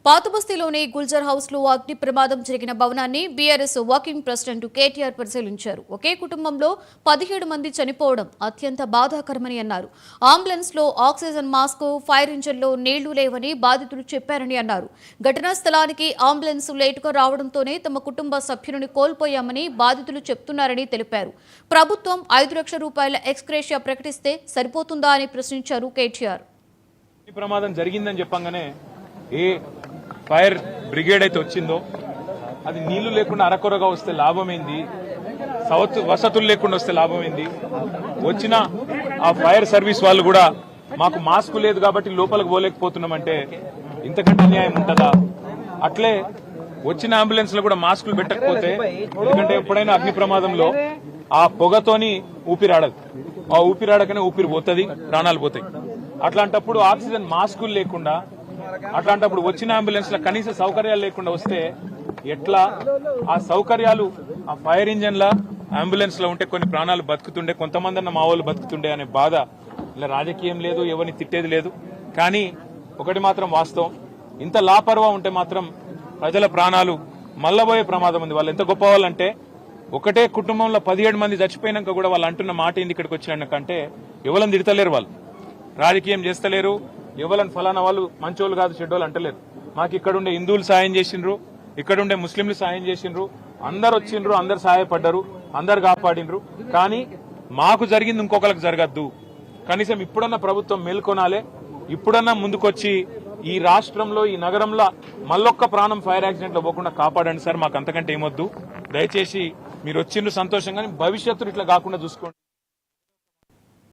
పాతబస్తీలోని Gulzar house లో అగ్ని ప్రమాదం జరిగిన భవనాన్ని బీఆర్ఎస్ వర్కింగ్ ప్రెసిడెంట్ కేటీఆర్ పరిశీలించారు. ఒకే కుటుంబంలో 17 మంది చనిపోవడం అత్యంత బాధాకరమని అన్నారు. అంబులెన్స్ లో ఆక్సిజన్ మాస్క్, ఫైర్ ఇంజిన్ లో నీళ్లు లేవని బాధితులు చెప్పారని అన్నారు. ఘటనా స్థలానికి అంబులెన్స్ లేటుగా రావడంతోనే తమ కుటుంబ సభ్యులను కోల్పోయామని బాధితులు చెప్తున్నారని తెలిపారు. ప్రభుత్వం 5 లక్షల రూపాయల ఎక్స్గ్రేషియా ప్రకటిస్తే సరిపోతుందా అని ప్రశ్నించారు కేటీఆర్. ప్రమాదం జరిగిందని చెప్పంగానే ఏ ఫైర్ బ్రిగేడ్ అయితే వచ్చిందో అది నీళ్లు లేకుండా అరకొరగా వస్తే లాభమైంది, వసతులు లేకుండా వస్తే లాభమైంది. వచ్చిన ఆ ఫైర్ సర్వీస్ వాళ్ళు కూడా మాకు మాస్క్ లేదు కాబట్టి లోపలికి పోలేకపోతున్నామంటే ఇంతకంటే అన్యాయం ఉంటుందా? అట్లే వచ్చిన అంబులెన్స్ లో కూడా మాస్కులు పెట్టకపోతే, ఎందుకంటే ఎప్పుడైనా అగ్ని ప్రమాదంలో ఆ పొగతోని ఊపిరాడదు, ఆ ఊపిరాడకనే ఊపిరి పోతుంది, ప్రాణాలు పోతాయి. అట్లాంటప్పుడు ఆక్సిజన్ మాస్కులు లేకుండా, అట్లాంటప్పుడు వచ్చిన అంబులెన్స్ లో కనీస సౌకర్యాలు లేకుండా వస్తే ఎట్లా? ఆ సౌకర్యాలు ఆ ఫైర్ ఇంజన్ల అంబులెన్స్ లో ఉంటే కొన్ని ప్రాణాలు బతుకుతుండే, కొంతమంది అన్న మా వాళ్ళు బతుకుతుండే అనే బాధ. ఇలా రాజకీయం లేదు, ఎవరిని తిట్టేది లేదు. కానీ ఒకటి మాత్రం వాస్తవం, ఇంత లాపర్వా ఉంటే మాత్రం ప్రజల ప్రాణాలు మల్లబోయే ప్రమాదం ఉంది. వాళ్ళు ఎంత గొప్ప వాళ్ళంటే ఒకటే కుటుంబంలో 17 మంది చచ్చిపోయినాక కూడా వాళ్ళు అంటున్న మాట ఏంది ఇక్కడికి వచ్చినాకంటే ఎవరిని తిడతలేరు, వాళ్ళు రాజకీయం చేస్తలేరు, ఎవరిని ఫలానా వాళ్ళు మంచోళ్ళు కాదు చెడ్డోళ్ళు అంటలేరు. మాకు ఇక్కడుండే హిందువులు సాయం చేసిండ్రు, ఇక్కడుండే ముస్లింలు సాయం చేసిండ్రు, అందరు వచ్చిండ్రు, అందరు సహాయపడ్డారు, అందరు కాపాడిండ్రు. కానీ మాకు జరిగింది ఇంకొకరికి జరగద్దు. కనీసం ఇప్పుడన్నా ప్రభుత్వం మేల్కొనాలే, ఇప్పుడన్నా ముందుకొచ్చి ఈ రాష్ట్రంలో, ఈ నగరంలో మళ్ళొక్క ప్రాణం ఫైర్ యాక్సిడెంట్ లో పోకుండా కాపాడండి సార్. మాకు అంతకంటే ఏమొద్దు. దయచేసి మీరు వచ్చిండ్రు సంతోషంగా, భవిష్యత్తులో ఇట్లా కాకుండా చూసుకోండి.